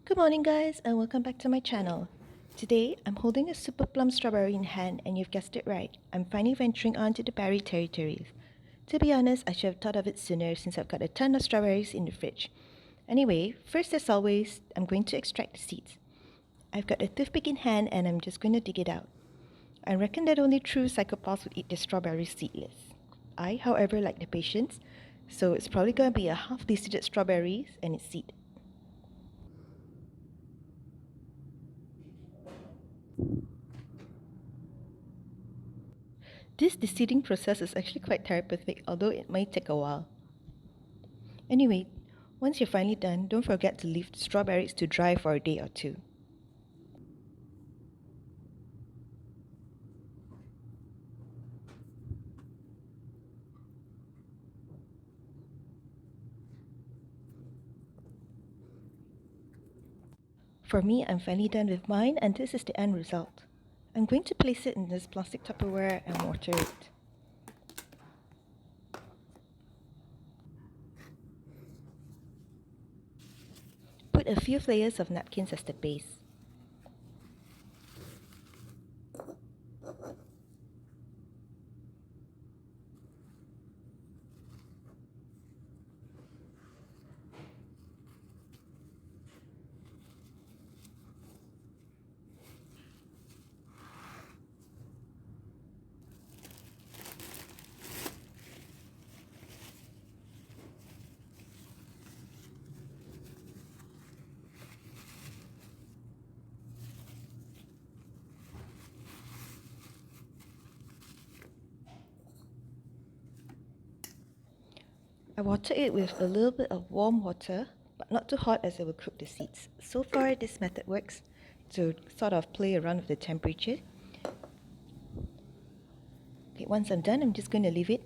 Good morning, guys, and welcome back to my channel. Today, I'm holding a super plum strawberry in hand, and you've guessed it right. I'm finally venturing onto the berry territories. To be honest, I should have thought of it sooner since I've got a ton of strawberries in the fridge. Anyway, first as always, I'm going to extract the seeds. I've got a toothpick in hand and I'm just going to dig it out. I reckon that only true psychopaths would eat the strawberries seedless. I, however, like the patience, so it's probably going to be a half deciduous strawberries and its seed. This deseeding process is actually quite therapeutic, although it might take a while. Anyway, once you're finally done, don't forget to leave the strawberries to dry for a day or two. For me, I'm finally done with mine, and this is the end result. I'm going to place it in this plastic Tupperware and water it. Put a few layers of napkins as the base. I water it with a little bit of warm water, but not too hot as it will cook the seeds. So far, this method works to sort of play around with the temperature. Okay, once I'm done, I'm just going to leave it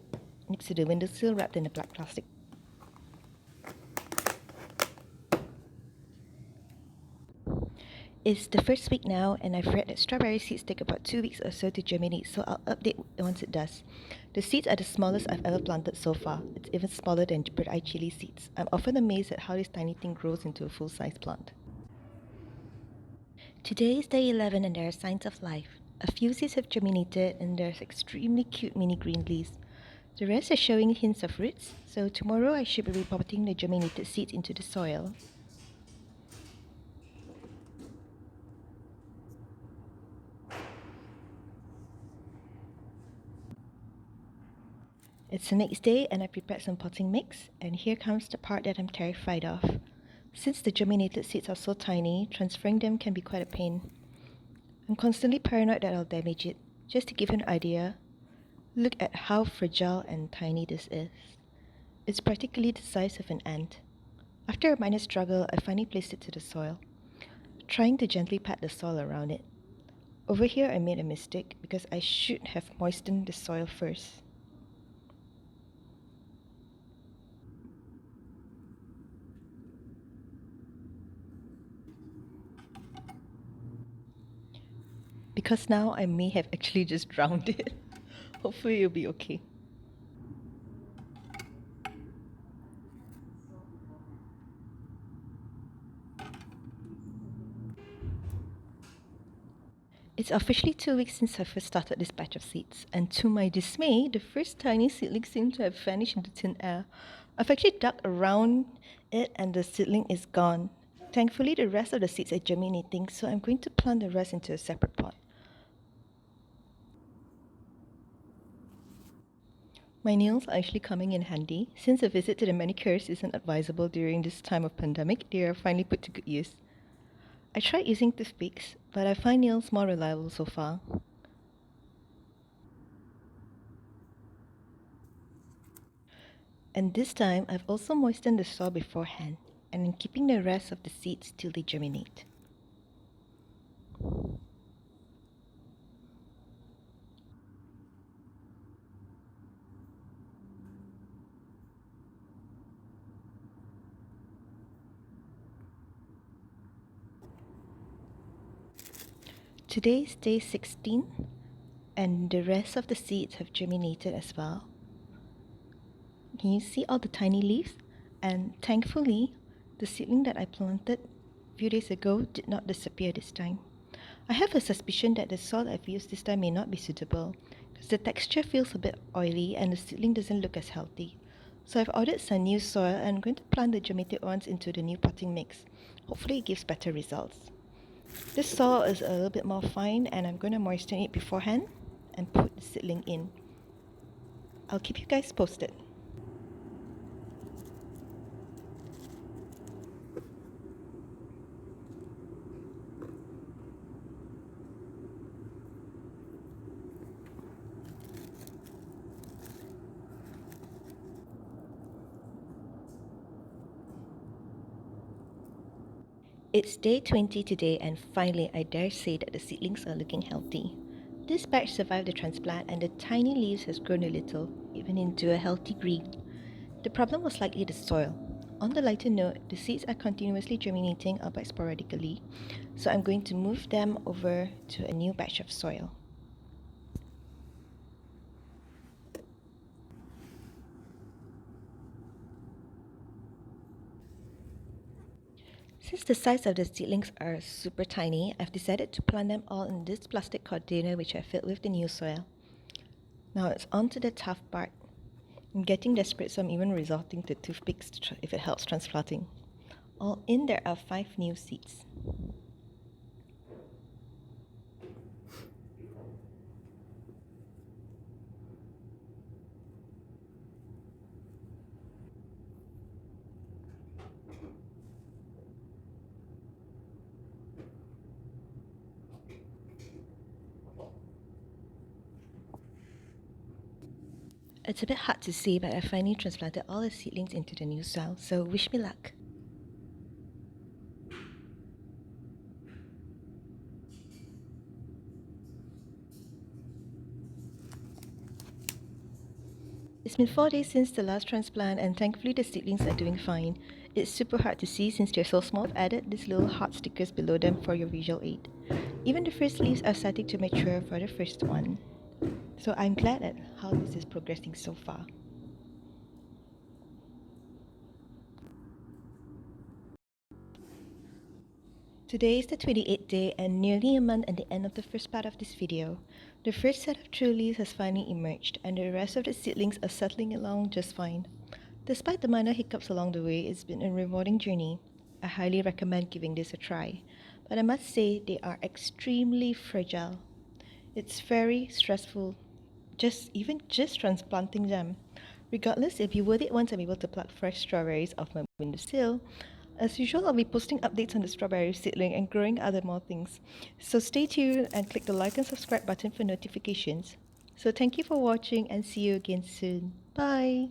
next to the windowsill wrapped in a black plastic. It's the first week now, and I've read that strawberry seeds take about 2 weeks or so to germinate, so I'll update once it does. The seeds are the smallest I've ever planted so far. It's even smaller than bird-eye chili seeds. I'm often amazed at how this tiny thing grows into a full-size plant. Today is day 11 and there are signs of life. A few seeds have germinated and there's extremely cute mini green leaves. The rest are showing hints of roots, so tomorrow I should be repotting the germinated seeds into the soil. It's the next day and I prepared some potting mix, and here comes the part that I'm terrified of. Since the germinated seeds are so tiny, transferring them can be quite a pain. I'm constantly paranoid that I'll damage it. Just to give you an idea, look at how fragile and tiny this is. It's practically the size of an ant. After a minor struggle, I finally placed it to the soil, trying to gently pat the soil around it. Over here I made a mistake because I should have moistened the soil first. Because now I may have actually just drowned it. Hopefully you'll be okay. It's officially 2 weeks since I first started this batch of seeds, and to my dismay, the first tiny seedlings seem to have vanished into thin air. I've actually dug around it and the seedling is gone. Thankfully, the rest of the seeds are germinating, so I'm going to plant the rest into a separate pot. My nails are actually coming in handy. Since a visit to the manicurist isn't advisable during this time of pandemic, they are finally put to good use. I tried using toothpicks, but I find nails more reliable so far. And this time, I've also moistened the soil beforehand, and I'm keeping the rest of the seeds till they germinate. Today is day 16, and the rest of the seeds have germinated as well. Can you see all the tiny leaves? And thankfully, the seedling that I planted a few days ago did not disappear this time. I have a suspicion that the soil I've used this time may not be suitable, because the texture feels a bit oily and the seedling doesn't look as healthy. So I've ordered some new soil and I'm going to plant the germinated ones into the new potting mix. Hopefully it gives better results. This soil is a little bit more fine and I'm going to moisten it beforehand and put the seedling in. I'll keep you guys posted. It's day 20 today and finally I dare say that the seedlings are looking healthy. This batch survived the transplant and the tiny leaves has grown a little, even into a healthy green. The problem was likely the soil. On the lighter note, the seeds are continuously germinating albeit sporadically, so I'm going to move them over to a new batch of soil. Since the size of the seedlings are super tiny, I've decided to plant them all in this plastic container which I filled with the new soil. Now it's on to the tough part. I'm getting desperate, so I'm even resorting to toothpicks if it helps transplanting. All in there are 5 new seeds. It's a bit hard to see, but I finally transplanted all the seedlings into the new soil, so wish me luck. It's been 4 days since the last transplant and thankfully the seedlings are doing fine. It's super hard to see since they're so small. I've added these little heart stickers below them for your visual aid. Even the first leaves are starting to mature for the first one. So I'm glad at how this is progressing so far. Today is the 28th day and nearly a month at the end of the first part of this video. The first set of true leaves has finally emerged and the rest of the seedlings are settling along just fine. Despite the minor hiccups along the way, it's been a rewarding journey. I highly recommend giving this a try. But I must say they are extremely fragile. It's very stressful just transplanting them. Regardless, it'll be worth it once I'm able to pluck fresh strawberries off my windowsill. As usual, I'll be posting updates on the strawberry seedling and growing other more things. So stay tuned and click the like and subscribe button for notifications. So thank you for watching and see you again soon. Bye!